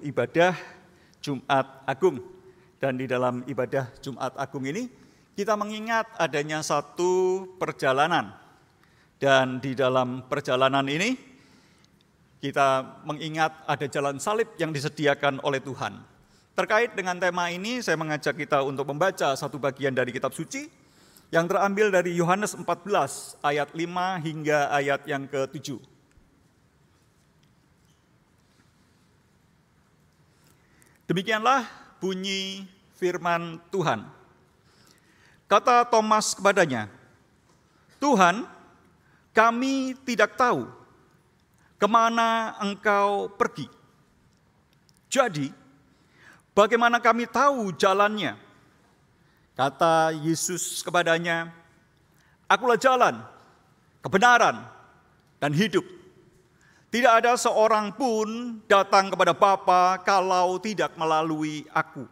ibadah Jumat Agung. Dan di dalam ibadah Jumat Agung ini kita mengingat adanya satu perjalanan. Dan di dalam perjalanan ini kita mengingat ada jalan salib yang disediakan oleh Tuhan. Terkait dengan tema ini saya mengajak kita untuk membaca satu bagian dari kitab suci yang terambil dari Yohanes 14 ayat 5 hingga ayat yang ke-7. Demikianlah bunyi firman Tuhan. Kata Thomas kepadanya, "Tuhan, kami tidak tahu kemana engkau pergi. Jadi, bagaimana kami tahu jalannya?" Kata Yesus kepadanya, "Akulah jalan, kebenaran, dan hidup. Tidak ada seorang pun datang kepada Bapa kalau tidak melalui aku.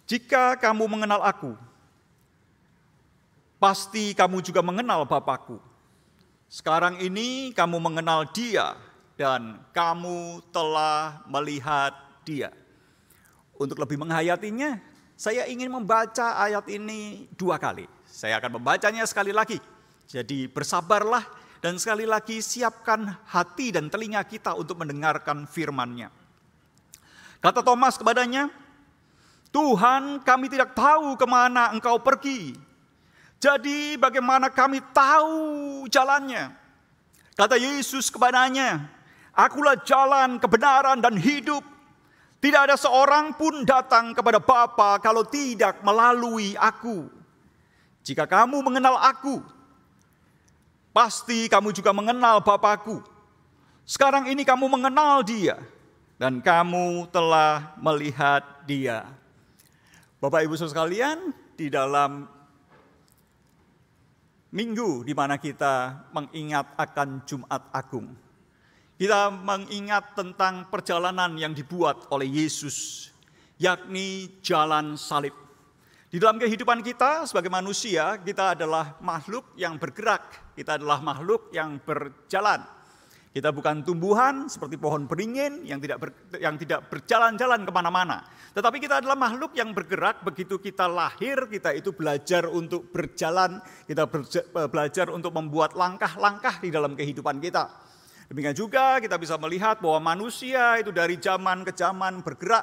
Jika kamu mengenal aku, pasti kamu juga mengenal Bapakku. Sekarang ini kamu mengenal Dia dan kamu telah melihat Dia." Untuk lebih menghayatinya, saya ingin membaca ayat ini 2 kali. Saya akan membacanya sekali lagi. Jadi bersabarlah dan sekali lagi siapkan hati dan telinga kita untuk mendengarkan firman-Nya. Kata Thomas kepadanya, "Tuhan, kami tidak tahu kemana engkau pergi. Jadi bagaimana kami tahu jalannya?" Kata Yesus kepadanya, "Akulah jalan, kebenaran, dan hidup. Tidak ada seorang pun datang kepada Bapa kalau tidak melalui aku. Jika kamu mengenal aku, pasti kamu juga mengenal Bapakku. Sekarang ini kamu mengenal Dia, dan kamu telah melihat Dia." Bapak Ibu Saudara sekalian, di dalam minggu di mana kita mengingat akan Jumat Agung, kita mengingat tentang perjalanan yang dibuat oleh Yesus, yakni jalan salib. Di dalam kehidupan kita sebagai manusia, kita adalah makhluk yang bergerak, kita adalah makhluk yang berjalan. Kita bukan tumbuhan seperti pohon beringin yang tidak berjalan-jalan kemana-mana. Tetapi kita adalah makhluk yang bergerak. Begitu kita lahir, kita itu belajar untuk berjalan, kita belajar untuk membuat langkah-langkah di dalam kehidupan kita. Demikian juga kita bisa melihat bahwa manusia itu dari zaman ke zaman bergerak,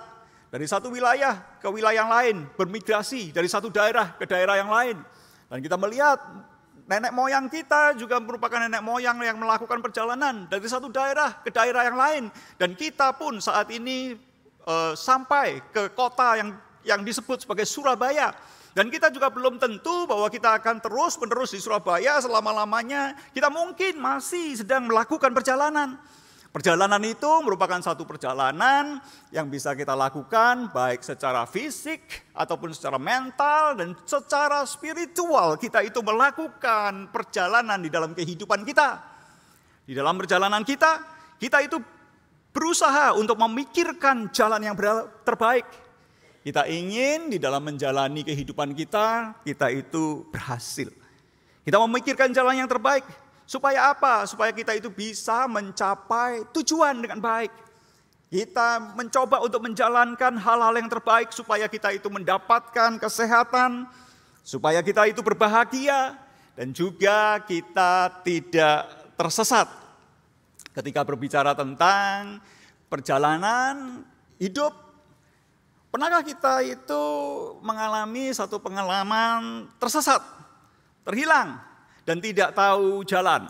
dari satu wilayah ke wilayah yang lain, bermigrasi dari satu daerah ke daerah yang lain. Dan kita melihat nenek moyang kita juga merupakan nenek moyang yang melakukan perjalanan dari satu daerah ke daerah yang lain. Dan kita pun saat ini sampai ke kota yang disebut sebagai Surabaya. Dan kita juga belum tentu bahwa kita akan terus-menerus di Surabaya selama-lamanya. Kita mungkin masih sedang melakukan perjalanan. Perjalanan itu merupakan satu perjalanan yang bisa kita lakukan baik secara fisik ataupun secara mental dan secara spiritual. Kita itu melakukan perjalanan di dalam kehidupan kita. Di dalam perjalanan kita itu berusaha untuk memikirkan jalan yang terbaik. Kita ingin di dalam menjalani kehidupan kita itu berhasil. Kita memikirkan jalan yang terbaik. Supaya apa? Supaya kita itu bisa mencapai tujuan dengan baik. Kita mencoba untuk menjalankan hal-hal yang terbaik supaya kita itu mendapatkan kesehatan, supaya kita itu berbahagia, dan juga kita tidak tersesat. Ketika berbicara tentang perjalanan hidup, pernahkah kita itu mengalami satu pengalaman tersesat, terhilang, dan tidak tahu jalan?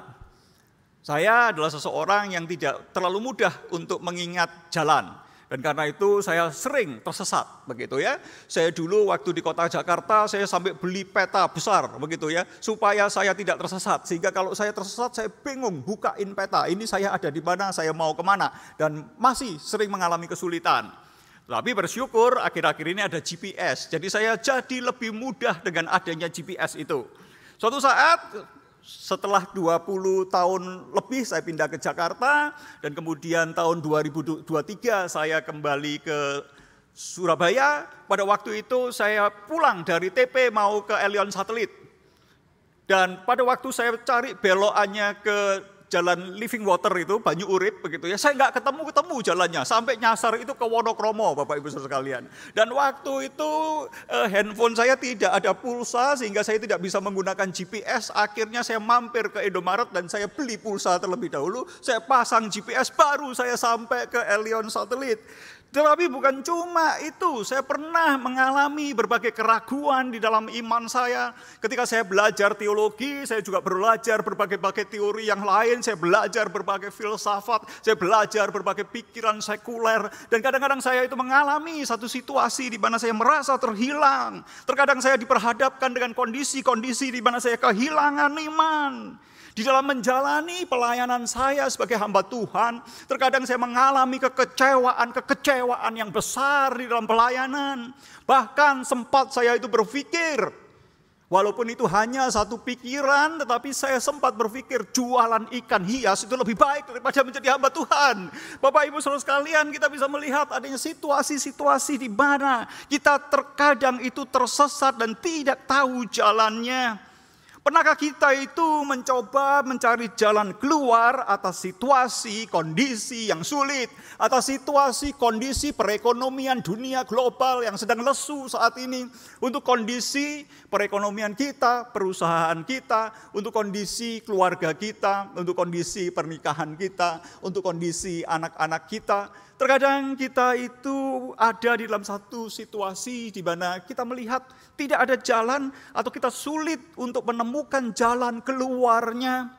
Saya adalah seseorang yang tidak terlalu mudah untuk mengingat jalan. Dan karena itu saya sering tersesat, begitu ya. Saya dulu waktu di kota Jakarta, saya sampai beli peta besar, begitu ya, supaya saya tidak tersesat. Sehingga kalau saya tersesat, saya bingung bukain peta. Ini saya ada di mana, saya mau kemana. Dan masih sering mengalami kesulitan. Tapi bersyukur akhir-akhir ini ada GPS. Jadi saya jadi lebih mudah dengan adanya GPS itu. Suatu saat setelah 20 tahun lebih saya pindah ke Jakarta, dan kemudian tahun 2023 saya kembali ke Surabaya. Pada waktu itu saya pulang dari TP mau ke Elion Satelit. Dan pada waktu saya cari belokannya ke jalan Living Water itu, Banyu Urip begitu ya. Saya nggak ketemu jalannya, sampai nyasar itu ke Wonokromo, Bapak Ibu Saudara sekalian. Dan waktu itu handphone saya tidak ada pulsa sehingga saya tidak bisa menggunakan GPS. Akhirnya saya mampir ke Indomaret dan saya beli pulsa terlebih dahulu. Saya pasang GPS, baru saya sampai ke Elion Satelit. Tetapi bukan cuma itu, saya pernah mengalami berbagai keraguan di dalam iman saya. Ketika saya belajar teologi, saya juga belajar berbagai teori yang lain. Saya belajar berbagai filsafat, saya belajar berbagai pikiran sekuler. Dan kadang-kadang saya itu mengalami satu situasi di mana saya merasa terhilang. Terkadang saya diperhadapkan dengan kondisi-kondisi di mana saya kehilangan iman. Di dalam menjalani pelayanan saya sebagai hamba Tuhan, terkadang saya mengalami kekecewaan yang besar di dalam pelayanan. Bahkan sempat saya itu berpikir, walaupun itu hanya satu pikiran, tetapi saya sempat berpikir jualan ikan hias itu lebih baik daripada menjadi hamba Tuhan. Bapak Ibu Saudara sekalian, kita bisa melihat adanya situasi-situasi di mana kita terkadang itu tersesat dan tidak tahu jalannya. Pernahkah kita itu mencoba mencari jalan keluar atas situasi, kondisi yang sulit, atas situasi, kondisi perekonomian dunia global yang sedang lesu saat ini, untuk kondisi perekonomian kita, perusahaan kita, untuk kondisi keluarga kita, untuk kondisi pernikahan kita, untuk kondisi anak-anak kita. Terkadang kita itu ada di dalam satu situasi di mana kita melihat tidak ada jalan atau kita sulit untuk menemukan jalan keluarnya.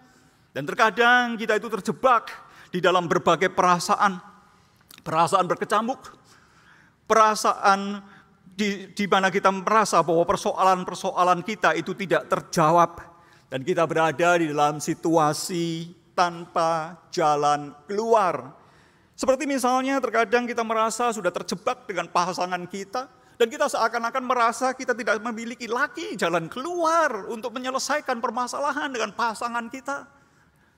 Dan terkadang kita itu terjebak di dalam berbagai perasaan berkecamuk, perasaan di mana kita merasa bahwa persoalan-persoalan kita itu tidak terjawab. Dan kita berada di dalam situasi tanpa jalan keluar. Seperti misalnya terkadang kita merasa sudah terjebak dengan pasangan kita, dan kita seakan-akan merasa kita tidak memiliki lagi jalan keluar untuk menyelesaikan permasalahan dengan pasangan kita.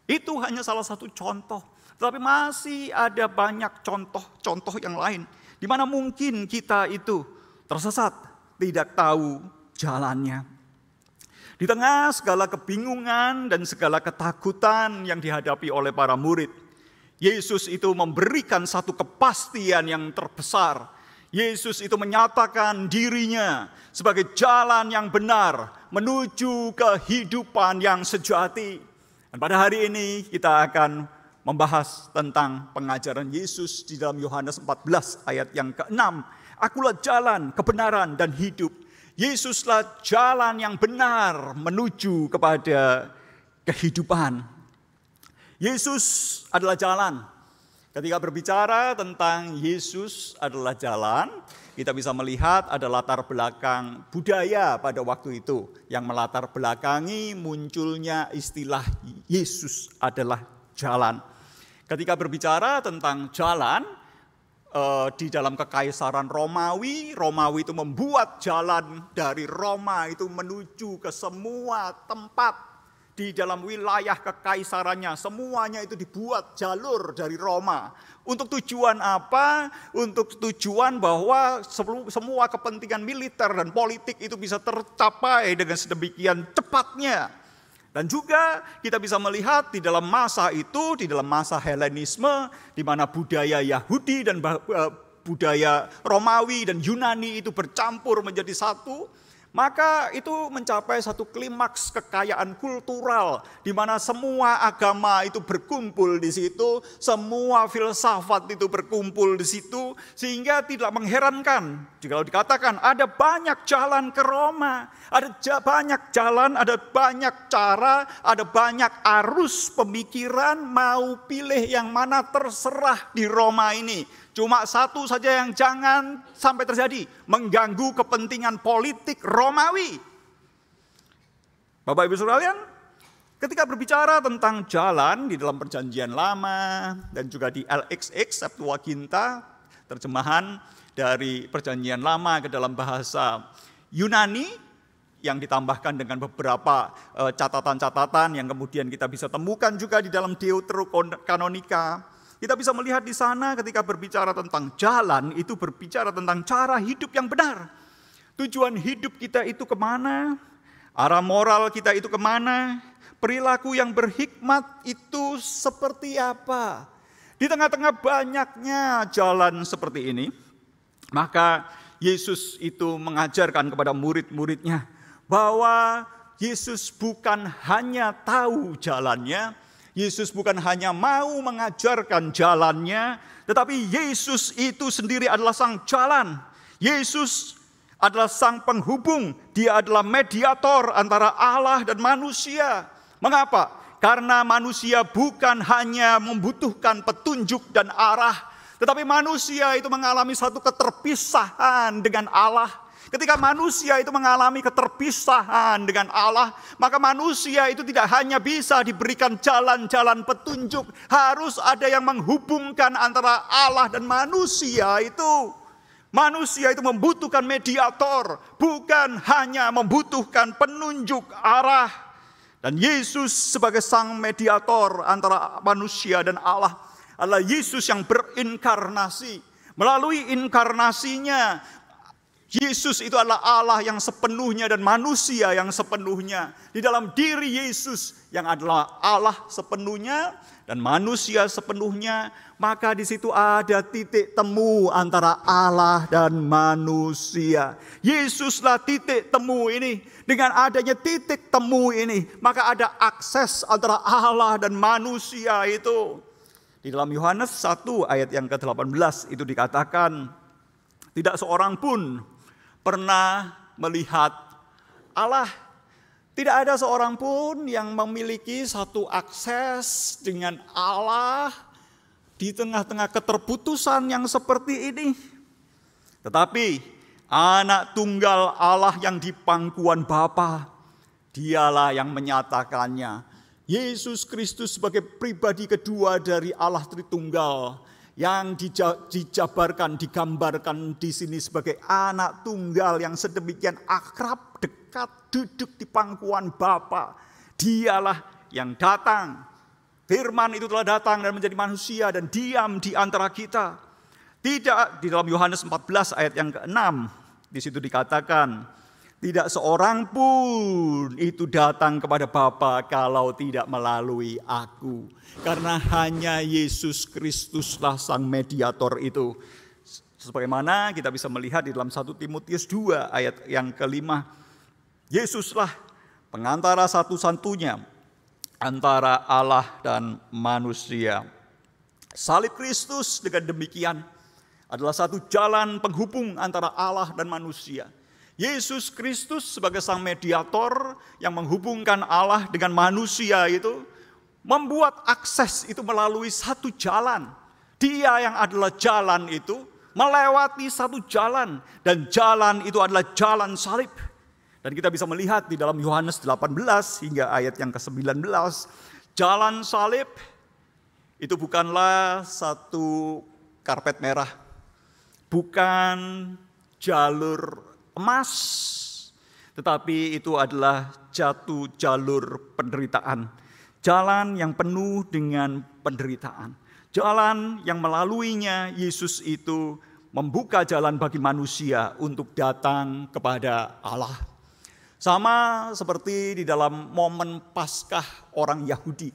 Itu hanya salah satu contoh, tetapi masih ada banyak contoh-contoh yang lain, di mana mungkin kita itu tersesat, tidak tahu jalannya. Di tengah segala kebingungan dan segala ketakutan yang dihadapi oleh para murid, Yesus itu memberikan satu kepastian yang terbesar. Yesus itu menyatakan dirinya sebagai jalan yang benar menuju kehidupan yang sejati. Dan pada hari ini kita akan membahas tentang pengajaran Yesus di dalam Yohanes 14 ayat yang ke-6. Akulah jalan, kebenaran, dan hidup. Yesuslah jalan yang benar menuju kepada kehidupan. Yesus adalah jalan. Ketika berbicara tentang Yesus adalah jalan, kita bisa melihat ada latar belakang budaya pada waktu itu yang melatar belakangi munculnya istilah Yesus adalah jalan. Ketika berbicara tentang jalan, di dalam kekaisaran Romawi itu membuat jalan dari Roma itu menuju ke semua tempat. Di dalam wilayah kekaisarannya, semuanya itu dibuat jalur dari Roma. Untuk tujuan apa? Untuk tujuan bahwa semua kepentingan militer dan politik itu bisa tercapai dengan sedemikian cepatnya. Dan juga kita bisa melihat di dalam masa itu, di dalam masa Helenisme, di mana budaya Yahudi dan budaya Romawi dan Yunani itu bercampur menjadi satu. Maka itu mencapai satu klimaks kekayaan kultural di mana semua agama itu berkumpul di situ, semua filsafat itu berkumpul di situ, sehingga tidak mengherankan jika dikatakan ada banyak jalan ke Roma, ada banyak jalan, ada banyak cara, ada banyak arus pemikiran, mau pilih yang mana terserah di Roma ini. Cuma satu saja yang jangan sampai terjadi, mengganggu kepentingan politik Romawi. Bapak Ibu sekalian, ketika berbicara tentang jalan di dalam Perjanjian Lama dan juga di LXX Septuaginta, terjemahan dari Perjanjian Lama ke dalam bahasa Yunani yang ditambahkan dengan beberapa catatan-catatan yang kemudian kita bisa temukan juga di dalam Deuterokanonika. Kita bisa melihat di sana ketika berbicara tentang jalan, itu berbicara tentang cara hidup yang benar. Tujuan hidup kita itu kemana? Arah moral kita itu kemana? Perilaku yang berhikmat itu seperti apa? Di tengah-tengah banyaknya jalan seperti ini, maka Yesus itu mengajarkan kepada murid-muridnya bahwa Yesus bukan hanya tahu jalannya, Yesus bukan hanya mau mengajarkan jalannya, tetapi Yesus itu sendiri adalah sang jalan. Yesus adalah sang penghubung, dia adalah mediator antara Allah dan manusia. Mengapa? Karena manusia bukan hanya membutuhkan petunjuk dan arah, tetapi manusia itu mengalami satu keterpisahan dengan Allah. Ketika manusia itu mengalami keterpisahan dengan Allah, maka manusia itu tidak hanya bisa diberikan jalan-jalan petunjuk, harus ada yang menghubungkan antara Allah dan manusia itu. Manusia itu membutuhkan mediator, bukan hanya membutuhkan penunjuk arah. Dan Yesus sebagai sang mediator antara manusia dan Allah adalah Yesus yang berinkarnasi. Melalui inkarnasinya, Yesus itu adalah Allah yang sepenuhnya dan manusia yang sepenuhnya. Di dalam diri Yesus yang adalah Allah sepenuhnya dan manusia sepenuhnya, maka di situ ada titik temu antara Allah dan manusia. Yesuslah titik temu ini. Dengan adanya titik temu ini, maka ada akses antara Allah dan manusia itu. Di dalam Yohanes 1 ayat yang ke-18 itu dikatakan, tidak seorang pun pernah melihat Allah. Tidak ada seorang pun yang memiliki satu akses dengan Allah di tengah-tengah keterputusan yang seperti ini. Tetapi Anak tunggal Allah yang di pangkuan Bapa, dialah yang menyatakannya. Yesus Kristus sebagai pribadi kedua dari Allah Tritunggal yang dijabarkan, digambarkan di sini sebagai anak tunggal yang sedemikian akrab, dekat, duduk di pangkuan Bapa. Dialah yang datang. Firman itu telah datang dan menjadi manusia dan diam di antara kita. Tidak, di dalam Yohanes 14 ayat yang ke-6, di situ dikatakan, tidak seorang pun itu datang kepada Bapa kalau tidak melalui aku. Karena hanya Yesus Kristuslah sang mediator itu. Sebagaimana kita bisa melihat di dalam 1 Timotius 2 ayat yang ke-5. Yesuslah pengantara satu-satunya antara Allah dan manusia. Salib Kristus dengan demikian adalah satu jalan penghubung antara Allah dan manusia. Yesus Kristus sebagai sang mediator yang menghubungkan Allah dengan manusia itu membuat akses itu melalui satu jalan. Dia yang adalah jalan itu melewati satu jalan dan jalan itu adalah jalan salib. Dan kita bisa melihat di dalam Yohanes 18 hingga ayat yang ke-19, jalan salib itu bukanlah satu karpet merah. Bukan jalur emas, tetapi itu adalah jatuh jalur penderitaan. Jalan yang penuh dengan penderitaan. Jalan yang melaluinya Yesus itu membuka jalan bagi manusia untuk datang kepada Allah. Sama seperti di dalam momen Paskah orang Yahudi.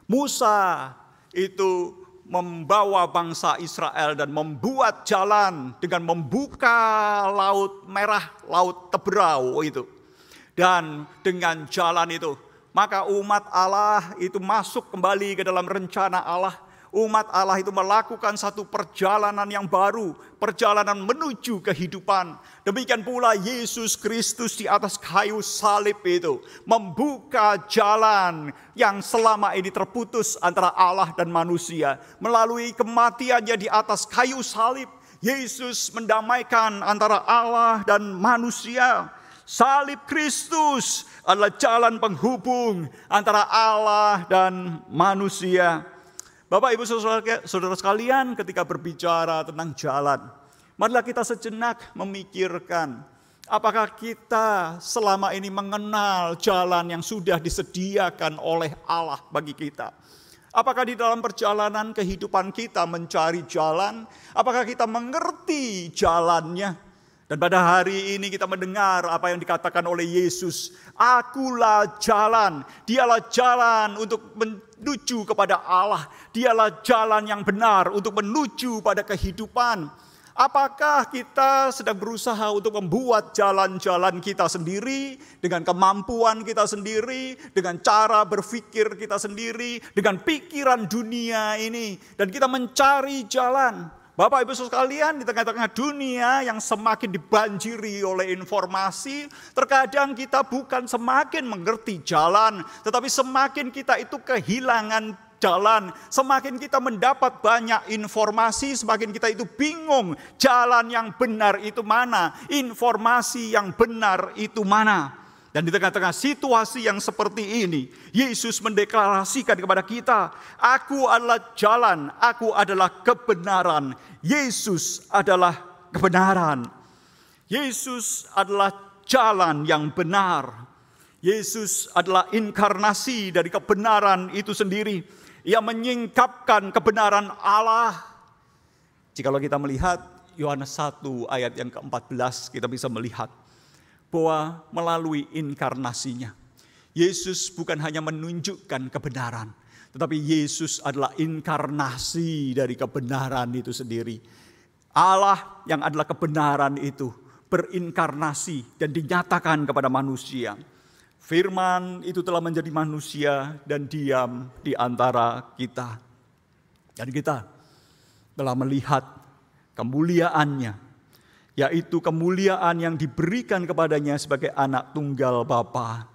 Musa itu membawa bangsa Israel dan membuat jalan dengan membuka laut merah, laut Teberau itu. Dan dengan jalan itu, maka umat Allah itu masuk kembali ke dalam rencana Allah. Umat Allah itu melakukan satu perjalanan yang baru, perjalanan menuju kehidupan. Demikian pula Yesus Kristus di atas kayu salib itu membuka jalan yang selama ini terputus antara Allah dan manusia. Melalui kematiannya di atas kayu salib, Yesus mendamaikan antara Allah dan manusia. Salib Kristus adalah jalan penghubung antara Allah dan manusia. Bapak, Ibu, saudara sekalian, ketika berbicara tentang jalan, marilah kita sejenak memikirkan, apakah kita selama ini mengenal jalan yang sudah disediakan oleh Allah bagi kita? Apakah di dalam perjalanan kehidupan kita mencari jalan, apakah kita mengerti jalannya? Dan pada hari ini kita mendengar apa yang dikatakan oleh Yesus. Akulah jalan, dialah jalan untuk menuju kepada Allah. Dialah jalan yang benar untuk menuju pada kehidupan. Apakah kita sedang berusaha untuk membuat jalan-jalan kita sendiri, dengan kemampuan kita sendiri, dengan cara berpikir kita sendiri, dengan pikiran dunia ini, dan kita mencari jalan? Bapak Ibu Saudara sekalian, di tengah-tengah dunia yang semakin dibanjiri oleh informasi, terkadang kita bukan semakin mengerti jalan, tetapi semakin kita itu kehilangan jalan. Semakin kita mendapat banyak informasi, semakin kita itu bingung jalan yang benar itu mana, informasi yang benar itu mana. Dan di tengah-tengah situasi yang seperti ini, Yesus mendeklarasikan kepada kita, aku adalah jalan, aku adalah kebenaran. Yesus adalah kebenaran. Yesus adalah jalan yang benar. Yesus adalah inkarnasi dari kebenaran itu sendiri. Ia menyingkapkan kebenaran Allah. Jikalau kita melihat Yohanes 1 ayat yang ke-14, kita bisa melihat bahwa melalui inkarnasinya, Yesus bukan hanya menunjukkan kebenaran, tetapi Yesus adalah inkarnasi dari kebenaran itu sendiri. Allah yang adalah kebenaran itu berinkarnasi dan dinyatakan kepada manusia. Firman itu telah menjadi manusia dan diam di antara kita. Dan kita telah melihat kemuliaannya, yaitu kemuliaan yang diberikan kepadanya sebagai anak tunggal Bapa,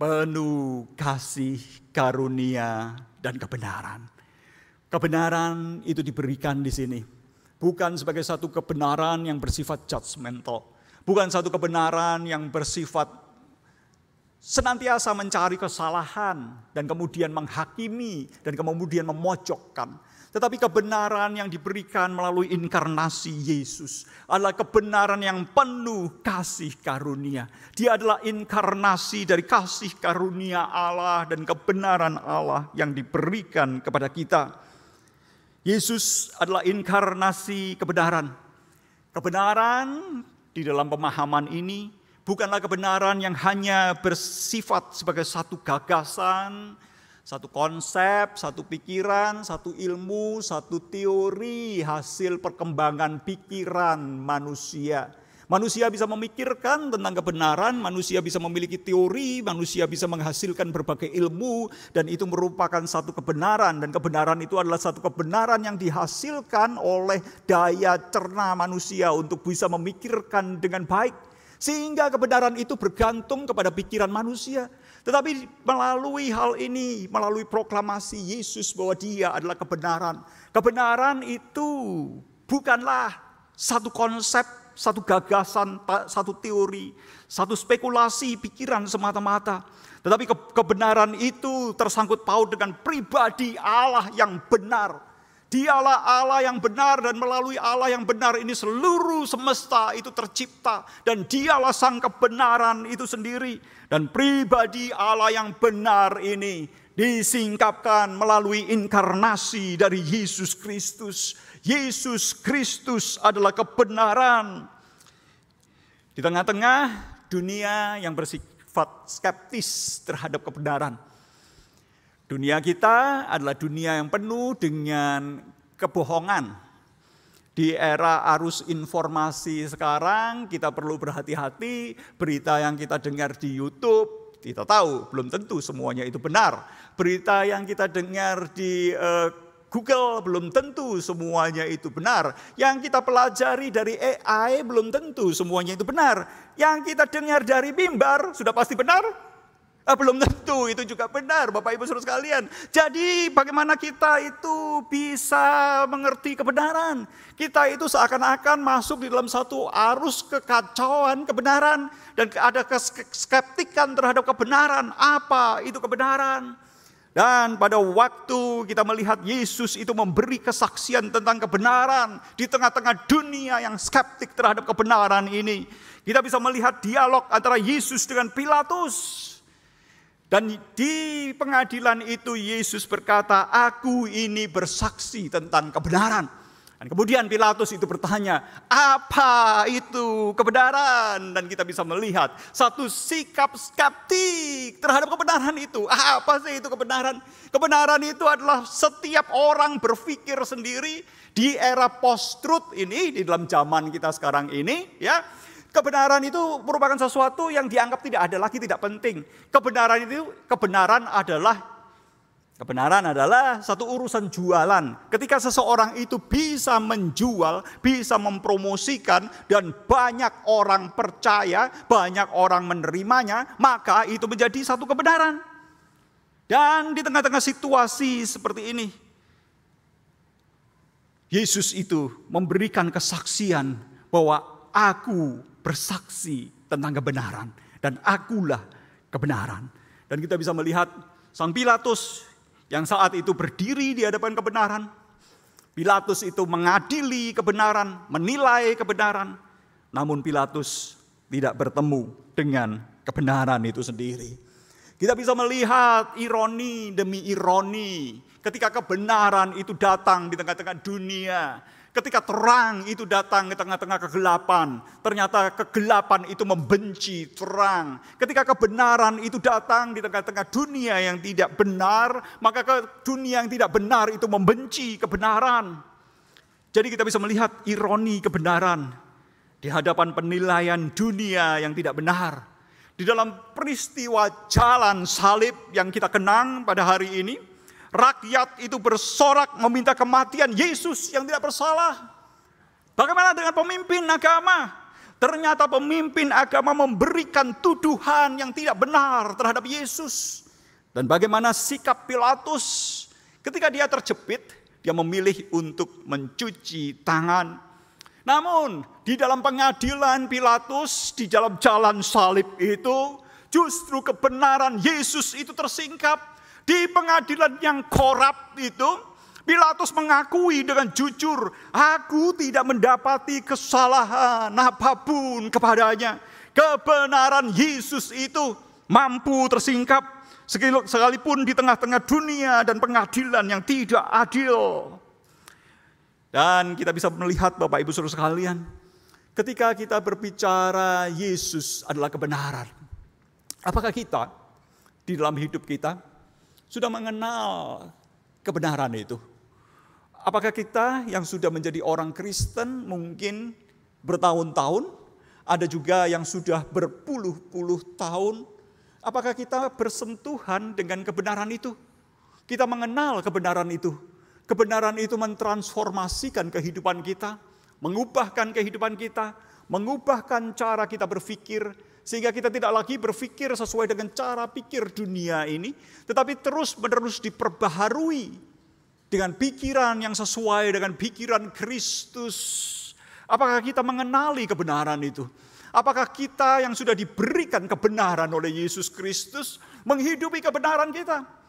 penuh kasih, karunia, dan kebenaran. Kebenaran itu diberikan di sini, bukan sebagai satu kebenaran yang bersifat judgmental, bukan satu kebenaran yang bersifat senantiasa mencari kesalahan dan kemudian menghakimi dan kemudian memojokkan. Tetapi kebenaran yang diberikan melalui inkarnasi Yesus adalah kebenaran yang penuh kasih karunia. Dia adalah inkarnasi dari kasih karunia Allah dan kebenaran Allah yang diberikan kepada kita. Yesus adalah inkarnasi kebenaran. Kebenaran di dalam pemahaman ini bukanlah kebenaran yang hanya bersifat sebagai satu gagasan, satu konsep, satu pikiran, satu ilmu, satu teori hasil perkembangan pikiran manusia. Manusia bisa memikirkan tentang kebenaran, manusia bisa memiliki teori, manusia bisa menghasilkan berbagai ilmu, dan itu merupakan satu kebenaran. Dan kebenaran itu adalah satu kebenaran yang dihasilkan oleh daya cerna manusia untuk bisa memikirkan dengan baik. Sehingga kebenaran itu bergantung kepada pikiran manusia. Tetapi melalui hal ini, melalui proklamasi Yesus bahwa Dia adalah kebenaran. Kebenaran itu bukanlah satu konsep, satu gagasan, satu teori, satu spekulasi pikiran semata-mata. Tetapi kebenaran itu tersangkut paut dengan pribadi Allah yang benar. Dialah Allah yang benar, dan melalui Allah yang benar ini seluruh semesta itu tercipta. Dan Dialah sang kebenaran itu sendiri. Dan pribadi Allah yang benar ini disingkapkan melalui inkarnasi dari Yesus Kristus. Yesus Kristus adalah kebenaran. Di tengah-tengah dunia yang bersifat skeptis terhadap kebenaran, dunia kita adalah dunia yang penuh dengan kebohongan. Di era arus informasi sekarang, kita perlu berhati-hati. Berita yang kita dengar di YouTube, kita tahu belum tentu semuanya itu benar. Berita yang kita dengar di Google belum tentu semuanya itu benar. Yang kita pelajari dari AI belum tentu semuanya itu benar. Yang kita dengar dari mimbar sudah pasti benar? Belum tentu itu juga benar, Bapak Ibu Saudara sekalian. Jadi bagaimana kita itu bisa mengerti kebenaran? Kita itu seakan-akan masuk di dalam satu arus kekacauan kebenaran. Dan ada skeptikan terhadap kebenaran. Apa itu kebenaran? Dan pada waktu kita melihat Yesus itu memberi kesaksian tentang kebenaran di tengah-tengah dunia yang skeptik terhadap kebenaran ini, kita bisa melihat dialog antara Yesus dengan Pilatus. Dan di pengadilan itu Yesus berkata, aku ini bersaksi tentang kebenaran. Dan kemudian Pilatus itu bertanya, apa itu kebenaran? Dan kita bisa melihat satu sikap skeptik terhadap kebenaran itu. Apa sih itu kebenaran? Kebenaran itu adalah setiap orang berpikir sendiri di era post-truth ini, di dalam zaman kita sekarang ini, ya. Kebenaran itu merupakan sesuatu yang dianggap tidak ada lagi, tidak penting. Kebenaran adalah satu urusan jualan. Ketika seseorang itu bisa menjual, bisa mempromosikan, dan banyak orang percaya, banyak orang menerimanya, maka itu menjadi satu kebenaran. Dan di tengah-tengah situasi seperti ini, Yesus itu memberikan kesaksian bahwa aku bersaksi tentang kebenaran, dan akulah kebenaran. Dan kita bisa melihat Sang Pilatus yang saat itu berdiri di hadapan kebenaran. Pilatus itu mengadili kebenaran, menilai kebenaran. Namun Pilatus tidak bertemu dengan kebenaran itu sendiri. Kita bisa melihat ironi demi ironi. Ketika kebenaran itu datang di tengah-tengah dunia. Ketika terang itu datang di tengah-tengah kegelapan, ternyata kegelapan itu membenci terang. Ketika kebenaran itu datang di tengah-tengah dunia yang tidak benar, maka dunia yang tidak benar itu membenci kebenaran. Jadi kita bisa melihat ironi kebenaran di hadapan penilaian dunia yang tidak benar. Di dalam peristiwa jalan salib yang kita kenang pada hari ini, rakyat itu bersorak meminta kematian Yesus yang tidak bersalah. Bagaimana dengan pemimpin agama? Ternyata pemimpin agama memberikan tuduhan yang tidak benar terhadap Yesus. Dan bagaimana sikap Pilatus ketika dia terjepit, dia memilih untuk mencuci tangan. Namun di dalam pengadilan Pilatus, di dalam jalan salib itu, justru kebenaran Yesus itu tersingkap. Di pengadilan yang korup itu, Pilatus mengakui dengan jujur, aku tidak mendapati kesalahan apapun kepadanya. Kebenaran Yesus itu mampu tersingkap sekalipun di tengah-tengah dunia dan pengadilan yang tidak adil. Dan kita bisa melihat Bapak Ibu Saudara sekalian, ketika kita berbicara Yesus adalah kebenaran, apakah kita di dalam hidup kita sudah mengenal kebenaran itu? Apakah kita yang sudah menjadi orang Kristen mungkin bertahun-tahun, ada juga yang sudah berpuluh-puluh tahun, apakah kita bersentuhan dengan kebenaran itu? Kita mengenal kebenaran itu. Kebenaran itu mentransformasikan kehidupan kita, mengubahkan kehidupan kita, mengubahkan cara kita berpikir, sehingga kita tidak lagi berpikir sesuai dengan cara pikir dunia ini, tetapi terus-menerus diperbaharui dengan pikiran yang sesuai dengan pikiran Kristus. Apakah kita mengenali kebenaran itu? Apakah kita yang sudah diberikan kebenaran oleh Yesus Kristus menghidupi kebenaran kita?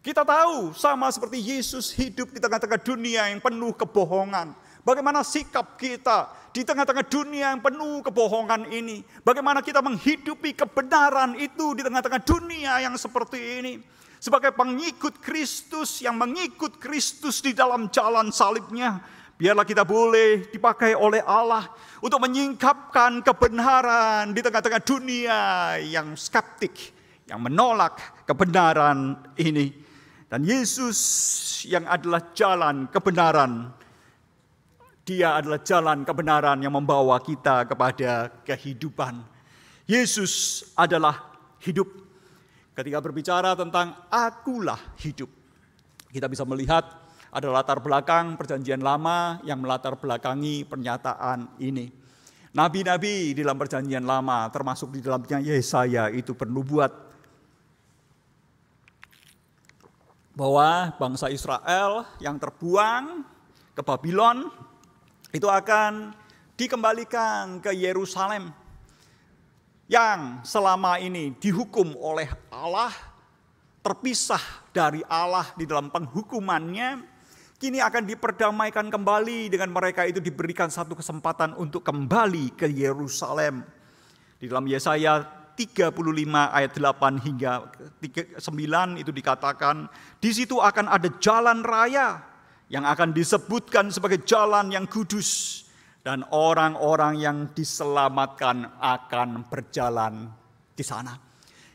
Kita tahu sama seperti Yesus hidup di tengah-tengah dunia yang penuh kebohongan. Bagaimana sikap kita di tengah-tengah dunia yang penuh kebohongan ini? Bagaimana kita menghidupi kebenaran itu di tengah-tengah dunia yang seperti ini? Sebagai pengikut Kristus yang mengikut Kristus di dalam jalan salibnya, biarlah kita boleh dipakai oleh Allah untuk menyingkapkan kebenaran di tengah-tengah dunia yang skeptik, yang menolak kebenaran ini. Dan Yesus yang adalah jalan kebenaran, Dia adalah jalan kebenaran yang membawa kita kepada kehidupan. Yesus adalah hidup. Ketika berbicara tentang akulah hidup, kita bisa melihat ada latar belakang perjanjian lama yang melatar belakangi pernyataan ini. Nabi-nabi di dalam perjanjian lama, termasuk di dalamnya Yesaya, itu bernubuat bahwa bangsa Israel yang terbuang ke Babylon itu akan dikembalikan ke Yerusalem yang selama ini dihukum oleh Allah, terpisah dari Allah di dalam penghukumannya, kini akan diperdamaikan kembali dengan mereka itu diberikan satu kesempatan untuk kembali ke Yerusalem. Di dalam Yesaya 35 ayat 8 hingga 9 itu dikatakan, di situ akan ada jalan raya yang akan disebutkan sebagai jalan yang kudus, dan orang-orang yang diselamatkan akan berjalan di sana.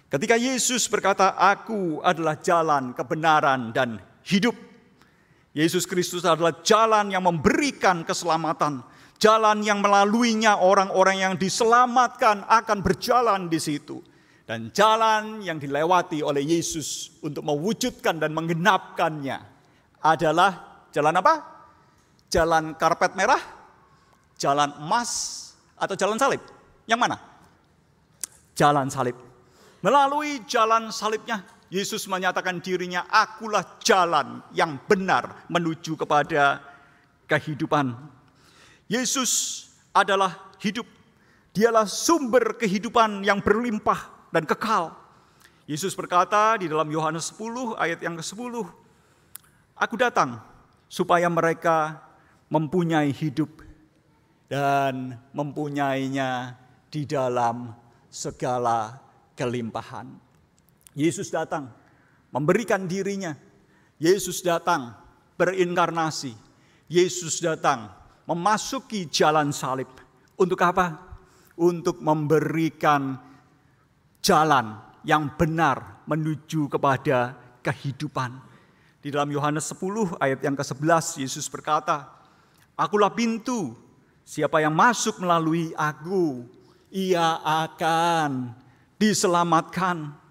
Ketika Yesus berkata, "Aku adalah jalan, kebenaran, dan hidup." Yesus Kristus adalah jalan yang memberikan keselamatan. Jalan yang melaluinya orang-orang yang diselamatkan akan berjalan di situ. Dan jalan yang dilewati oleh Yesus untuk mewujudkan dan menggenapkannya adalah jalan apa? Jalan karpet merah, jalan emas, atau jalan salib? Yang mana? Jalan salib. Melalui jalan salibnya, Yesus menyatakan dirinya, "Akulah jalan yang benar menuju kepada kehidupan." Yesus adalah hidup. Dialah sumber kehidupan yang berlimpah dan kekal. Yesus berkata di dalam Yohanes 10 ayat yang ke-10, "Aku datang supaya mereka mempunyai hidup dan mempunyainya di dalam segala kelimpahan." Yesus datang memberikan dirinya. Yesus datang berinkarnasi. Yesus datang memasuki jalan salib. Untuk apa? Untuk memberikan jalan yang benar menuju kepada kehidupan. Di dalam Yohanes 10 ayat yang ke-11 Yesus berkata, "Akulah pintu, siapa yang masuk melalui aku, ia akan diselamatkan."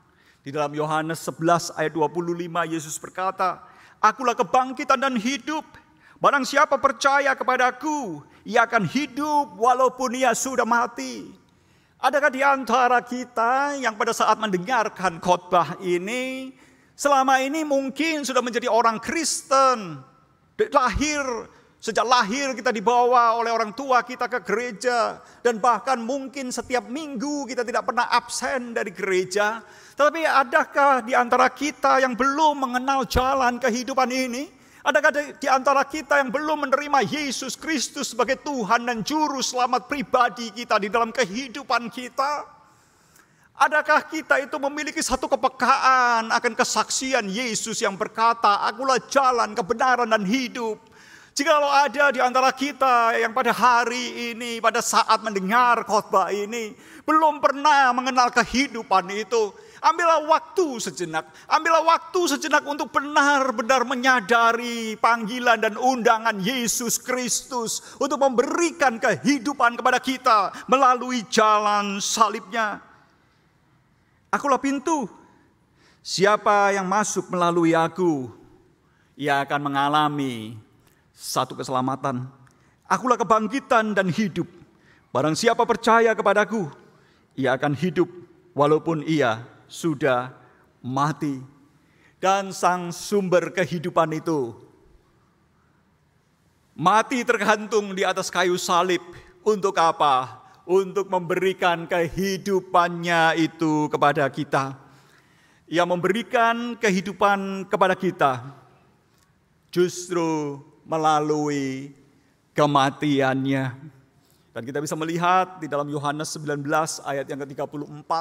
Di dalam Yohanes 11 ayat 25 Yesus berkata, "Akulah kebangkitan dan hidup. Barang siapa percaya kepadaku, ia akan hidup walaupun ia sudah mati." Adakah di antara kita yang pada saat mendengarkan khotbah ini, selama ini mungkin sudah menjadi orang Kristen, sejak lahir kita dibawa oleh orang tua kita ke gereja, dan bahkan mungkin setiap minggu kita tidak pernah absen dari gereja. Tetapi adakah di antara kita yang belum mengenal jalan kehidupan ini? Adakah di antara kita yang belum menerima Yesus Kristus sebagai Tuhan dan Juru Selamat pribadi kita di dalam kehidupan kita? Adakah kita itu memiliki satu kepekaan akan kesaksian Yesus yang berkata, "Akulah jalan, kebenaran, dan hidup"? Jikalau ada di antara kita yang pada hari ini, pada saat mendengar khotbah ini, belum pernah mengenal kehidupan itu, ambillah waktu sejenak. Ambillah waktu sejenak untuk benar-benar menyadari panggilan dan undangan Yesus Kristus untuk memberikan kehidupan kepada kita melalui jalan salibnya. "Akulah pintu. Siapa yang masuk melalui aku, ia akan mengalami satu keselamatan. Akulah kebangkitan dan hidup. Barang siapa percaya kepadaku, ia akan hidup walaupun ia sudah mati." Dan sang sumber kehidupan itu mati tergantung di atas kayu salib. Untuk apa? Untuk memberikan kehidupannya itu kepada kita. Ia memberikan kehidupan kepada kita justru melalui kematiannya. Dan kita bisa melihat di dalam Yohanes 19 ayat yang ke-34,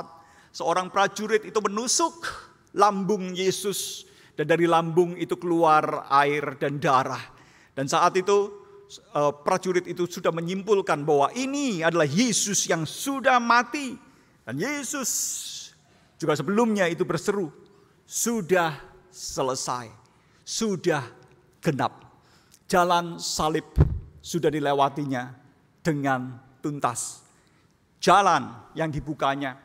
seorang prajurit itu menusuk lambung Yesus, dan dari lambung itu keluar air dan darah. Dan saat itu prajurit itu sudah menyimpulkan bahwa ini adalah Yesus yang sudah mati. Dan Yesus juga sebelumnya itu berseru, "Sudah selesai, sudah genap." Jalan salib sudah dilewatinya dengan tuntas. Jalan yang dibukanya,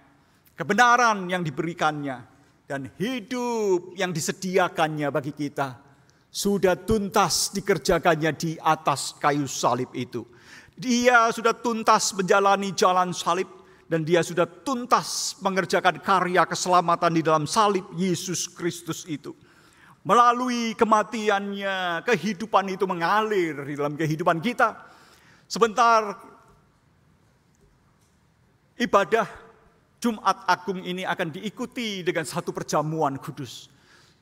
kebenaran yang diberikannya, dan hidup yang disediakannya bagi kita sudah tuntas dikerjakannya di atas kayu salib itu. Dia sudah tuntas menjalani jalan salib, dan dia sudah tuntas mengerjakan karya keselamatan di dalam salib Yesus Kristus itu. Melalui kematiannya, kehidupan itu mengalir di dalam kehidupan kita. Sebentar, ibadah Jumat Agung ini akan diikuti dengan satu perjamuan kudus.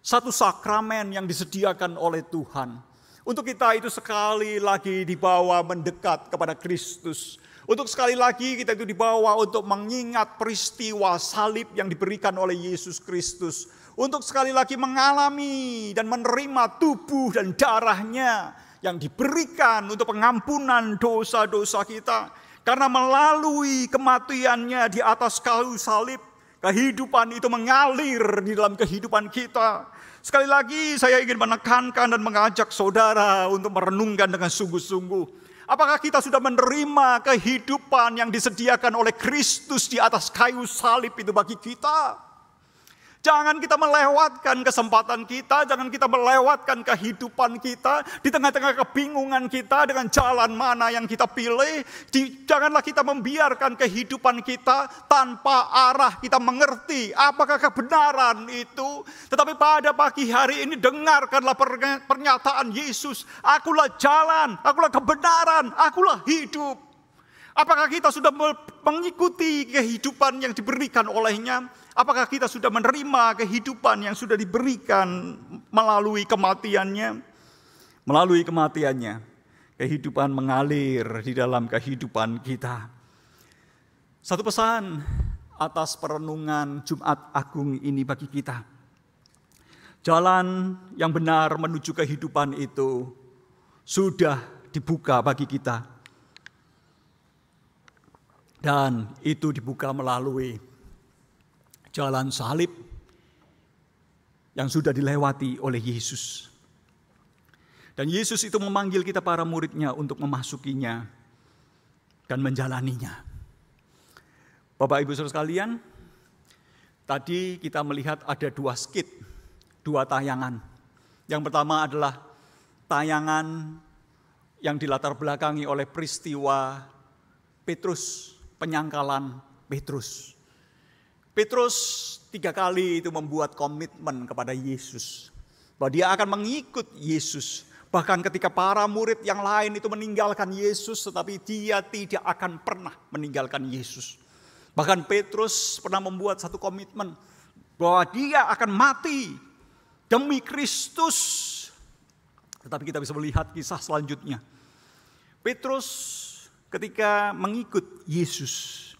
Satu sakramen yang disediakan oleh Tuhan. Untuk kita itu sekali lagi dibawa mendekat kepada Kristus. Untuk sekali lagi kita itu dibawa untuk mengingat peristiwa salib yang diberikan oleh Yesus Kristus. untuk sekali lagi mengalami dan menerima tubuh dan darahnya yang diberikan untuk pengampunan dosa-dosa kita. Karena melalui kematiannya di atas kayu salib, kehidupan itu mengalir di dalam kehidupan kita. Sekali lagi saya ingin menekankan dan mengajak saudara untuk merenungkan dengan sungguh-sungguh. Apakah kita sudah menerima kehidupan yang disediakan oleh Kristus di atas kayu salib itu bagi kita? Jangan kita melewatkan kesempatan kita, jangan kita melewatkan kehidupan kita di tengah-tengah kebingungan kita dengan jalan mana yang kita pilih. Janganlah kita membiarkan kehidupan kita tanpa arah, kita mengerti apakah kebenaran itu. Tetapi pada pagi hari ini dengarkanlah pernyataan Yesus, akulah jalan, akulah kebenaran, akulah hidup. Apakah kita sudah mengikuti kehidupan yang diberikan olehnya? Apakah kita sudah menerima kehidupan yang sudah diberikan melalui kematiannya? Melalui kematiannya, kehidupan mengalir di dalam kehidupan kita. Satu pesan atas perenungan Jumat Agung ini bagi kita. Jalan yang benar menuju kehidupan itu sudah dibuka bagi kita. Dan itu dibuka melalui jalan salib yang sudah dilewati oleh Yesus. Dan Yesus itu memanggil kita para muridnya untuk memasukinya dan menjalaninya. Bapak Ibu Saudara sekalian, tadi kita melihat ada dua skit, dua tayangan. Yang pertama adalah tayangan yang dilatar belakangi oleh peristiwa Petrus, penyangkalan Petrus. Petrus 3 kali itu membuat komitmen kepada Yesus, bahwa dia akan mengikut Yesus. Bahkan ketika para murid yang lain itu meninggalkan Yesus, tetapi dia tidak akan pernah meninggalkan Yesus. Bahkan Petrus pernah membuat satu komitmen bahwa dia akan mati demi Kristus. Tetapi kita bisa melihat kisah selanjutnya. Petrus ketika mengikut Yesus,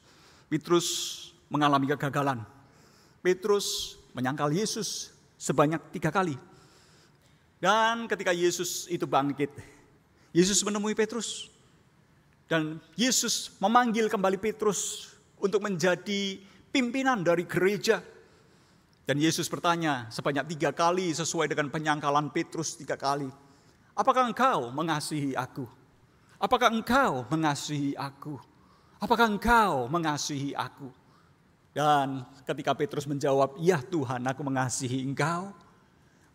Petrus mengalami kegagalan. Petrus menyangkal Yesus sebanyak 3 kali. Dan ketika Yesus itu bangkit, Yesus menemui Petrus. Dan Yesus memanggil kembali Petrus untuk menjadi pimpinan dari gereja. Dan Yesus bertanya sebanyak 3 kali sesuai dengan penyangkalan Petrus 3 kali. Apakah engkau mengasihi aku? Apakah engkau mengasihi aku? Apakah engkau mengasihi aku? Dan ketika Petrus menjawab, ya Tuhan, aku mengasihi engkau.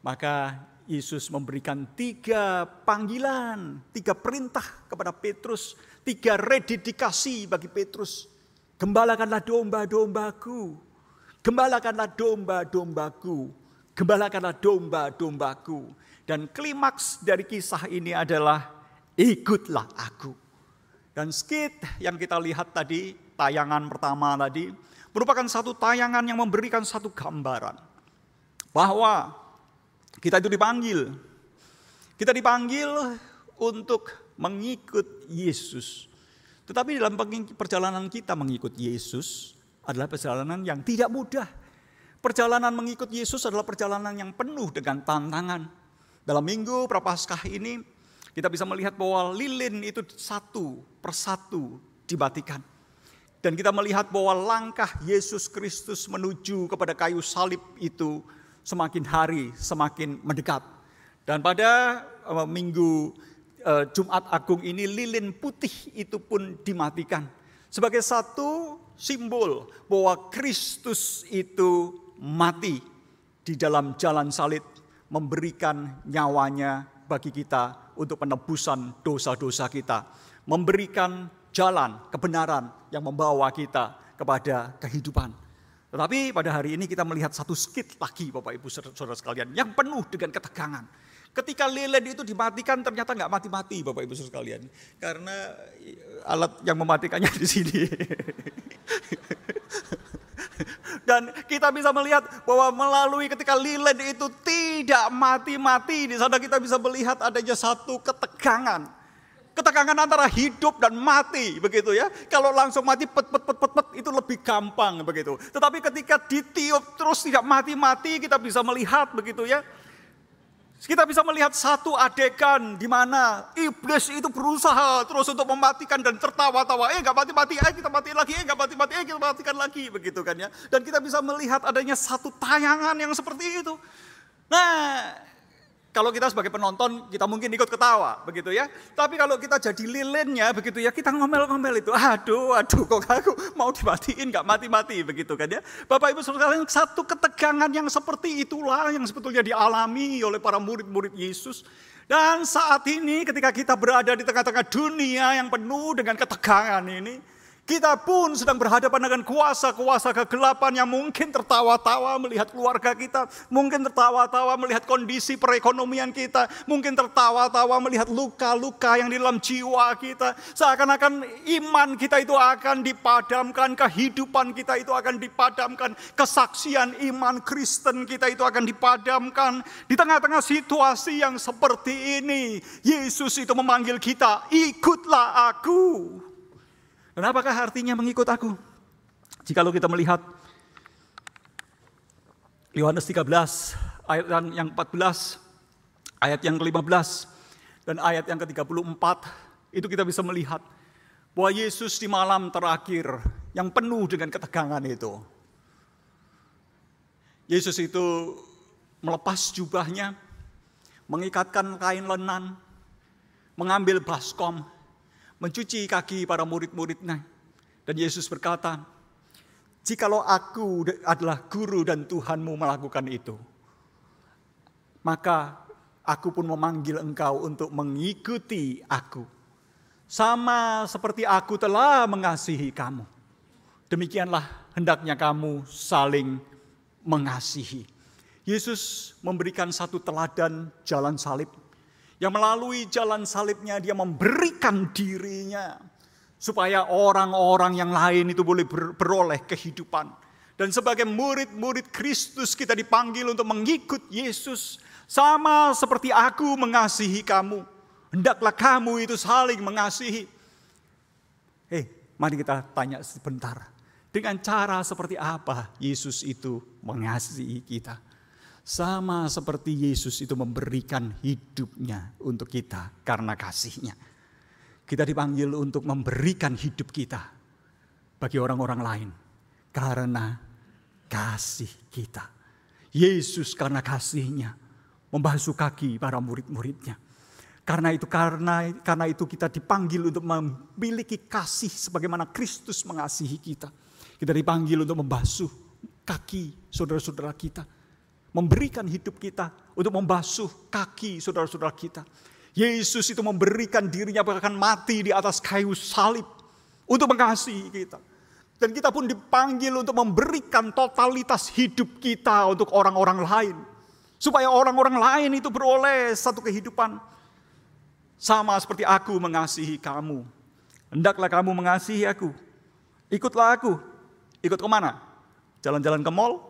Maka Yesus memberikan 3 panggilan, 3 perintah kepada Petrus, 3 rededikasi bagi Petrus. Gembalakanlah domba-dombaku, gembalakanlah domba-dombaku, gembalakanlah domba-dombaku. Dan klimaks dari kisah ini adalah ikutlah aku. Dan skit yang kita lihat tadi, tayangan pertama tadi, merupakan satu tayangan yang memberikan satu gambaran bahwa kita itu dipanggil. Kita dipanggil untuk mengikut Yesus. Tetapi dalam perjalanan kita mengikut Yesus adalah perjalanan yang tidak mudah. Perjalanan mengikut Yesus adalah perjalanan yang penuh dengan tantangan. Dalam minggu Prapaskah ini kita bisa melihat bahwa lilin itu satu persatu dimatikan. Dan kita melihat bahwa langkah Yesus Kristus menuju kepada kayu salib itu semakin hari semakin mendekat. Dan pada minggu Jumat Agung ini lilin putih itu pun dimatikan. Sebagai satu simbol bahwa Kristus itu mati di dalam jalan salib, memberikan nyawanya bagi kita untuk penebusan dosa-dosa kita. Memberikan jalan kebenaran yang membawa kita kepada kehidupan. Tetapi pada hari ini kita melihat satu skit lagi Bapak Ibu Saudara sekalian yang penuh dengan ketegangan. Ketika lilin itu dimatikan ternyata nggak mati-mati Bapak Ibu Saudara sekalian. Karena alat yang mematikannya di sini. Dan kita bisa melihat bahwa melalui ketika lilin itu tidak mati-mati, di sana kita bisa melihat adanya satu ketegangan. Ketegangan antara hidup dan mati, begitu ya. Kalau langsung mati pet itu lebih gampang begitu. Tetapi ketika ditiup terus tidak mati-mati, kita bisa melihat begitu ya. Kita bisa melihat satu adegan di mana iblis itu berusaha terus untuk mematikan dan tertawa-tawa. Enggak mati-mati, kita matiin lagi, enggak mati-mati, kita matikan lagi, begitu kan ya. Dan kita bisa melihat adanya satu tayangan yang seperti itu. Nah, kalau kita sebagai penonton, kita mungkin ikut ketawa, begitu ya. Tapi kalau kita jadi lilinnya, begitu ya, kita ngomel-ngomel itu. Aduh, kok aku mau dimatiin, nggak mati-mati, begitu kan ya. Bapak Ibu Saudara, satu ketegangan yang seperti itulah yang sebetulnya dialami oleh para murid-murid Yesus. Dan saat ini ketika kita berada di tengah-tengah dunia yang penuh dengan ketegangan ini, kita pun sedang berhadapan dengan kuasa-kuasa kegelapan yang mungkin tertawa-tawa melihat keluarga kita, mungkin tertawa-tawa melihat kondisi perekonomian kita, mungkin tertawa-tawa melihat luka-luka yang di dalam jiwa kita. Seakan-akan iman kita itu akan dipadamkan, kehidupan kita itu akan dipadamkan, kesaksian iman Kristen kita itu akan dipadamkan. Di tengah-tengah situasi yang seperti ini, Yesus itu memanggil kita, ikutlah aku. Dan apakah artinya mengikut aku? Jikalau kita melihat Yohanes 13, ayat yang 14, ayat yang ke-15, dan ayat yang ke-34, itu kita bisa melihat bahwa Yesus di malam terakhir yang penuh dengan ketegangan itu, Yesus itu melepas jubahnya, mengikatkan kain lenan, mengambil baskom, mencuci kaki para murid-muridnya. Dan Yesus berkata, jikalau aku adalah guru dan Tuhanmu melakukan itu, maka aku pun memanggil engkau untuk mengikuti aku. Sama seperti aku telah mengasihi kamu, demikianlah hendaknya kamu saling mengasihi. Yesus memberikan satu teladan jalan salib. Yang melalui jalan salibnya dia memberikan dirinya supaya orang-orang yang lain itu boleh beroleh kehidupan. Dan sebagai murid-murid Kristus kita dipanggil untuk mengikut Yesus. Sama seperti aku mengasihi kamu, hendaklah kamu itu saling mengasihi. Mari kita tanya sebentar. Dengan cara seperti apa Yesus itu mengasihi kita? Sama seperti Yesus itu memberikan hidupnya untuk kita karena kasihnya. Kita dipanggil untuk memberikan hidup kita bagi orang-orang lain karena kasih kita. Yesus karena kasihnya membasuh kaki para murid-muridnya. Karena itu kita dipanggil untuk memiliki kasih sebagaimana Kristus mengasihi kita. Kita dipanggil untuk membasuh kaki saudara-saudara kita. Memberikan hidup kita untuk membasuh kaki saudara-saudara kita. Yesus itu memberikan dirinya bahkan mati di atas kayu salib untuk mengasihi kita. Dan kita pun dipanggil untuk memberikan totalitas hidup kita untuk orang-orang lain. Supaya orang-orang lain itu beroleh satu kehidupan. Sama seperti aku mengasihi kamu. Hendaklah kamu mengasihi aku. Ikutlah aku. Ikut kemana? Jalan-jalan ke mall?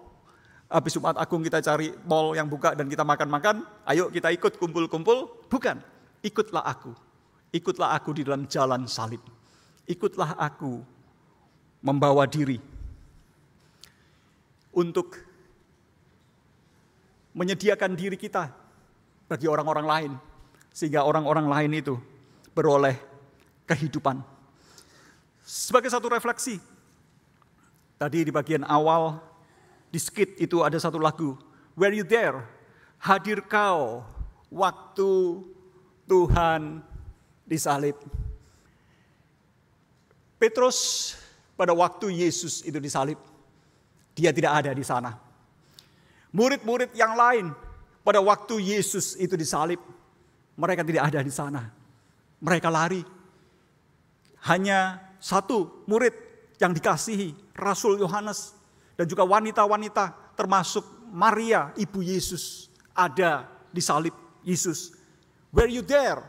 Habis Jumat Agung kita cari mall yang buka dan kita makan-makan. Ayo kita ikut kumpul-kumpul. Bukan. Ikutlah aku. Ikutlah aku di dalam jalan salib. Ikutlah aku membawa diri untuk menyediakan diri kita bagi orang-orang lain. Sehingga orang-orang lain itu beroleh kehidupan. Sebagai satu refleksi. Tadi di bagian awal di skit itu ada satu lagu, Were You There? Hadir kau waktu Tuhan disalib. Petrus pada waktu Yesus itu disalib, dia tidak ada di sana. Murid-murid yang lain pada waktu Yesus itu disalib, mereka tidak ada di sana. Mereka lari. Hanya satu murid yang dikasihi, Rasul Yohanes. Dan juga wanita-wanita termasuk Maria, ibu Yesus, ada di salib Yesus. Were you there?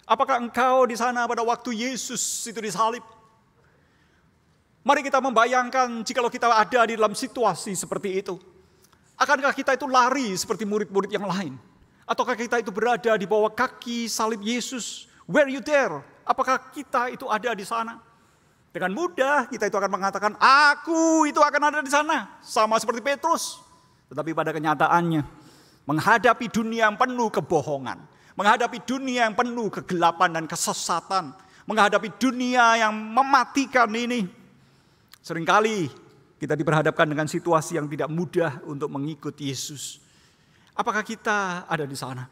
Apakah engkau di sana pada waktu Yesus itu disalib? Mari kita membayangkan jikalau kita ada di dalam situasi seperti itu. Akankah kita itu lari seperti murid-murid yang lain? Ataukah kita itu berada di bawah kaki salib Yesus? Were you there? Apakah kita itu ada di sana? Dengan mudah kita itu akan mengatakan, aku itu akan ada di sana. Sama seperti Petrus. Tetapi pada kenyataannya, menghadapi dunia yang penuh kebohongan, menghadapi dunia yang penuh kegelapan dan kesesatan, menghadapi dunia yang mematikan ini, seringkali kita diperhadapkan dengan situasi yang tidak mudah untuk mengikut Yesus. Apakah kita ada di sana?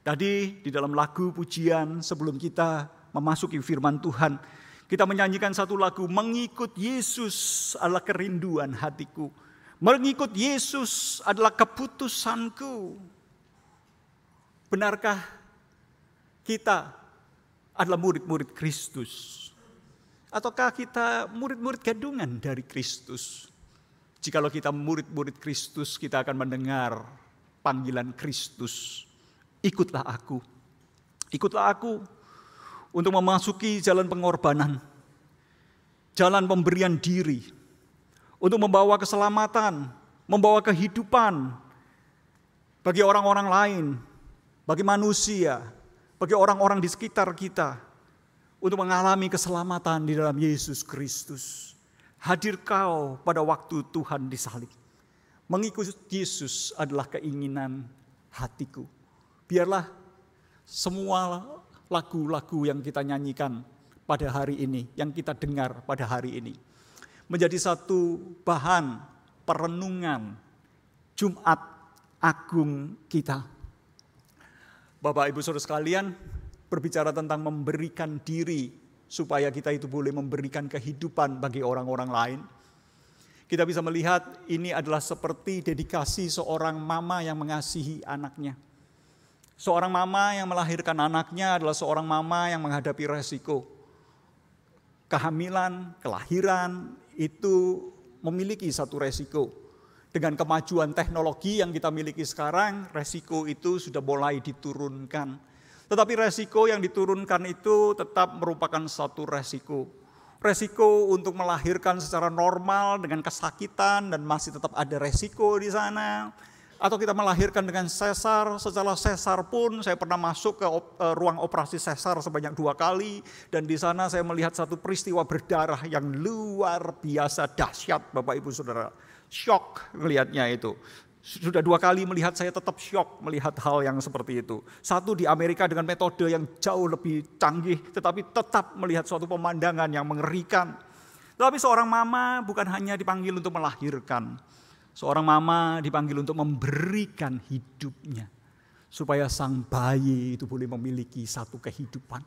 Tadi di dalam lagu pujian sebelum kita memasuki firman Tuhan, kita menyanyikan satu lagu, mengikut Yesus adalah kerinduan hatiku. Mengikut Yesus adalah keputusanku. Benarkah kita adalah murid-murid Kristus? Ataukah kita murid-murid gadungan dari Kristus? Jikalau kita murid-murid Kristus, kita akan mendengar panggilan Kristus. Ikutlah aku. Ikutlah aku untuk memasuki jalan pengorbanan, jalan pemberian diri, untuk membawa keselamatan, membawa kehidupan bagi orang-orang lain, bagi manusia, bagi orang-orang di sekitar kita, untuk mengalami keselamatan di dalam Yesus Kristus. Hadir kau pada waktu Tuhan disalib. Mengikut Yesus adalah keinginan hatiku. Biarlah semua lagu-lagu yang kita nyanyikan pada hari ini, yang kita dengar pada hari ini, menjadi satu bahan perenungan Jumat Agung kita. Bapak Ibu Saudara sekalian, berbicara tentang memberikan diri supaya kita itu boleh memberikan kehidupan bagi orang-orang lain. Kita bisa melihat ini adalah seperti dedikasi seorang mama yang mengasihi anaknya. Seorang mama yang melahirkan anaknya adalah seorang mama yang menghadapi resiko. Kehamilan, kelahiran itu memiliki satu resiko. Dengan kemajuan teknologi yang kita miliki sekarang, resiko itu sudah mulai diturunkan. Tetapi resiko yang diturunkan itu tetap merupakan satu resiko. Resiko untuk melahirkan secara normal dengan kesakitan dan masih tetap ada resiko di sana. Atau kita melahirkan dengan sesar, setelah sesar pun saya pernah masuk ke ruang operasi sesar sebanyak 2 kali. Dan di sana saya melihat satu peristiwa berdarah yang luar biasa dahsyat Bapak Ibu Saudara. Shock melihatnya itu. Sudah 2 kali melihat, saya tetap shock melihat hal yang seperti itu. Satu di Amerika dengan metode yang jauh lebih canggih, tetapi tetap melihat suatu pemandangan yang mengerikan. Tetapi seorang mama bukan hanya dipanggil untuk melahirkan. Seorang mama dipanggil untuk memberikan hidupnya. Supaya sang bayi itu boleh memiliki satu kehidupan.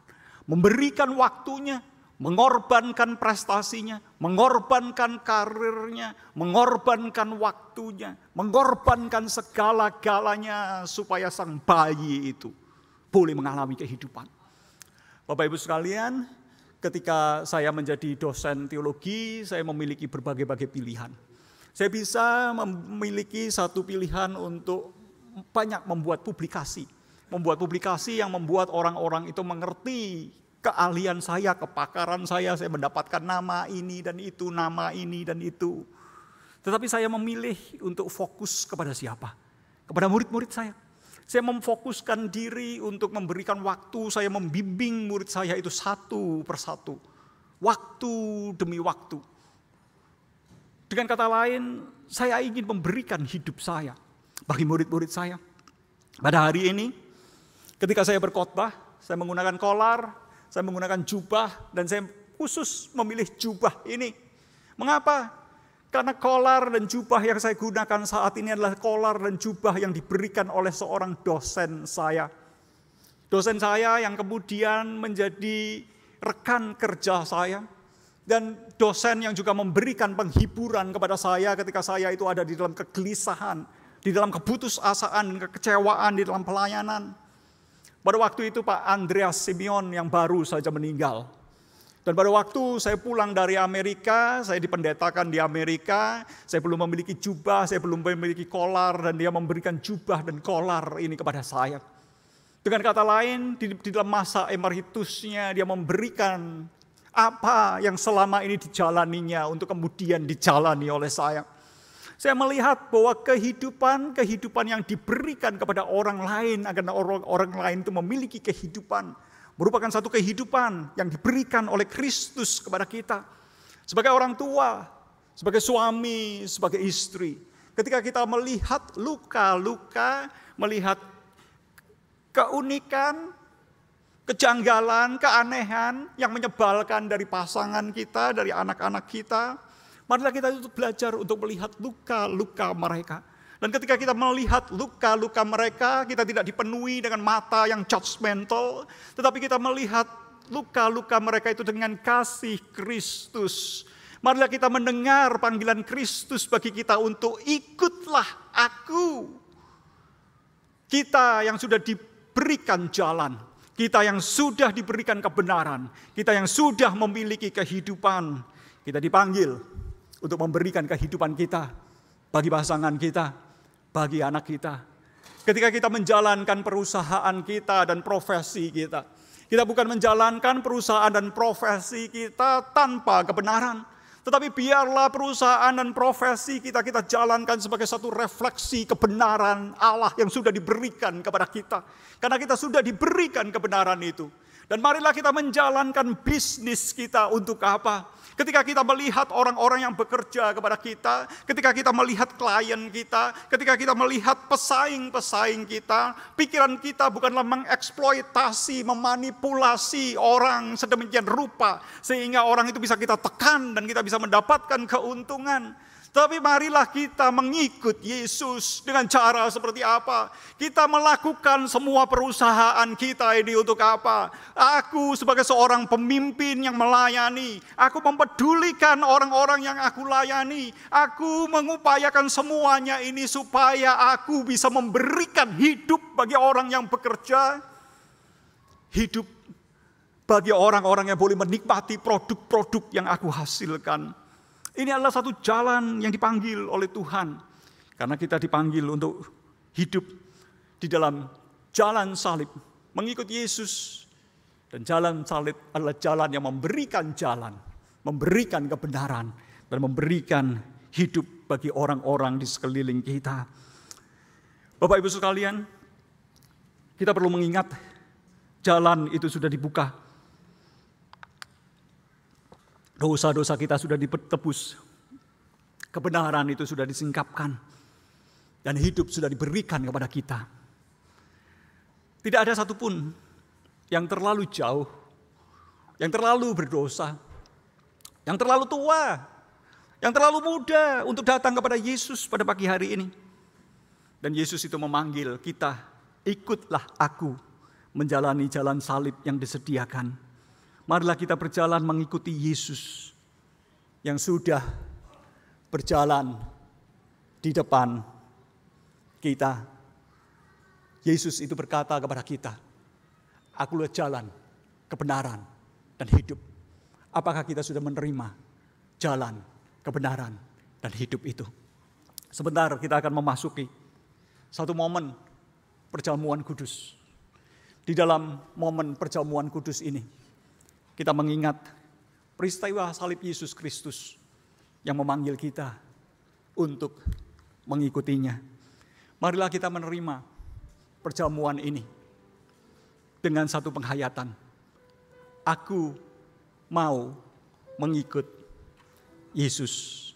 Memberikan waktunya, mengorbankan prestasinya, mengorbankan karirnya, mengorbankan waktunya, mengorbankan segala-galanya supaya sang bayi itu boleh mengalami kehidupan. Bapak Ibu sekalian, ketika saya menjadi dosen teologi, saya memiliki berbagai-bagai pilihan. Saya bisa memiliki satu pilihan untuk banyak membuat publikasi. Membuat publikasi yang membuat orang-orang itu mengerti keahlian saya, kepakaran saya mendapatkan nama ini dan itu, nama ini dan itu. Tetapi saya memilih untuk fokus kepada siapa? Kepada murid-murid saya. Saya memfokuskan diri untuk memberikan waktu, saya membimbing murid saya itu satu persatu. Waktu demi waktu. Dengan kata lain, saya ingin memberikan hidup saya bagi murid-murid saya. Pada hari ini, ketika saya berkhotbah, saya menggunakan kolar, saya menggunakan jubah, dan saya khusus memilih jubah ini. Mengapa? Karena kolar dan jubah yang saya gunakan saat ini adalah kolar dan jubah yang diberikan oleh seorang dosen saya. Dosen saya yang kemudian menjadi rekan kerja saya. Dan dosen yang juga memberikan penghiburan kepada saya ketika saya itu ada di dalam kegelisahan, di dalam keputusasaan dan kekecewaan di dalam pelayanan. Pada waktu itu Pak Andreas Simeon yang baru saja meninggal. Dan pada waktu saya pulang dari Amerika, saya dipendetakan di Amerika, saya belum memiliki jubah, saya belum memiliki kolar, dan dia memberikan jubah dan kolar ini kepada saya. Dengan kata lain, di dalam masa emeritusnya dia memberikan apa yang selama ini dijalaninya untuk kemudian dijalani oleh saya. Saya melihat bahwa kehidupan yang diberikan kepada orang lain agar orang lain itu memiliki kehidupan. merupakan satu kehidupan yang diberikan oleh Kristus kepada kita. Sebagai orang tua, sebagai suami, sebagai istri. Ketika kita melihat luka-luka, melihat keunikan, kejanggalan, keanehan yang menyebalkan dari pasangan kita, dari anak-anak kita, marilah kita untuk belajar untuk melihat luka-luka mereka. Dan ketika kita melihat luka-luka mereka, kita tidak dipenuhi dengan mata yang judgmental, tetapi kita melihat luka-luka mereka itu dengan kasih Kristus. Marilah kita mendengar panggilan Kristus bagi kita untuk ikutlah aku. Kita yang sudah diberikan jalan, kita yang sudah diberikan kebenaran, kita yang sudah memiliki kehidupan, kita dipanggil untuk memberikan kehidupan kita bagi pasangan kita, bagi anak kita. Ketika kita menjalankan perusahaan kita dan profesi kita, kita bukan menjalankan perusahaan dan profesi kita tanpa kebenaran. Tetapi biarlah perusahaan dan profesi kita jalankan sebagai satu refleksi kebenaran Allah yang sudah diberikan kepada kita. Karena kita sudah diberikan kebenaran itu. Dan marilah kita menjalankan bisnis kita untuk apa? Ketika kita melihat orang-orang yang bekerja kepada kita, ketika kita melihat klien kita, ketika kita melihat pesaing-pesaing kita, pikiran kita bukanlah mengeksploitasi, memanipulasi orang sedemikian rupa, sehingga orang itu bisa kita tekan dan kita bisa mendapatkan keuntungan. Tapi marilah kita mengikut Yesus dengan cara seperti apa? Kita melakukan semua perusahaan kita ini untuk apa? Aku sebagai seorang pemimpin yang melayani, aku mempedulikan orang-orang yang aku layani. Aku mengupayakan semuanya ini supaya aku bisa memberikan hidup bagi orang yang bekerja. Hidup bagi orang-orang yang boleh menikmati produk-produk yang aku hasilkan. Ini adalah satu jalan yang dipanggil oleh Tuhan. Karena kita dipanggil untuk hidup di dalam jalan salib. Mengikut Yesus. Dan jalan salib adalah jalan yang memberikan jalan. Memberikan kebenaran. Dan memberikan hidup bagi orang-orang di sekeliling kita. Bapak Ibu sekalian, kita perlu mengingat jalan itu sudah dibuka. Dosa-dosa kita sudah ditebus. Kebenaran itu sudah disingkapkan. Dan hidup sudah diberikan kepada kita. Tidak ada satupun yang terlalu jauh, yang terlalu berdosa, yang terlalu tua, yang terlalu muda untuk datang kepada Yesus pada pagi hari ini. Dan Yesus itu memanggil kita, ikutlah aku menjalani jalan salib yang disediakan. Marilah kita berjalan mengikuti Yesus yang sudah berjalan di depan kita. Yesus itu berkata kepada kita, akulah jalan, kebenaran, dan hidup. Apakah kita sudah menerima jalan, kebenaran, dan hidup itu? Sebentar kita akan memasuki satu momen perjamuan kudus. Di dalam momen perjamuan kudus ini, kita mengingat peristiwa salib Yesus Kristus yang memanggil kita untuk mengikutinya. Marilah kita menerima perjamuan ini dengan satu penghayatan. Aku mau mengikut Yesus.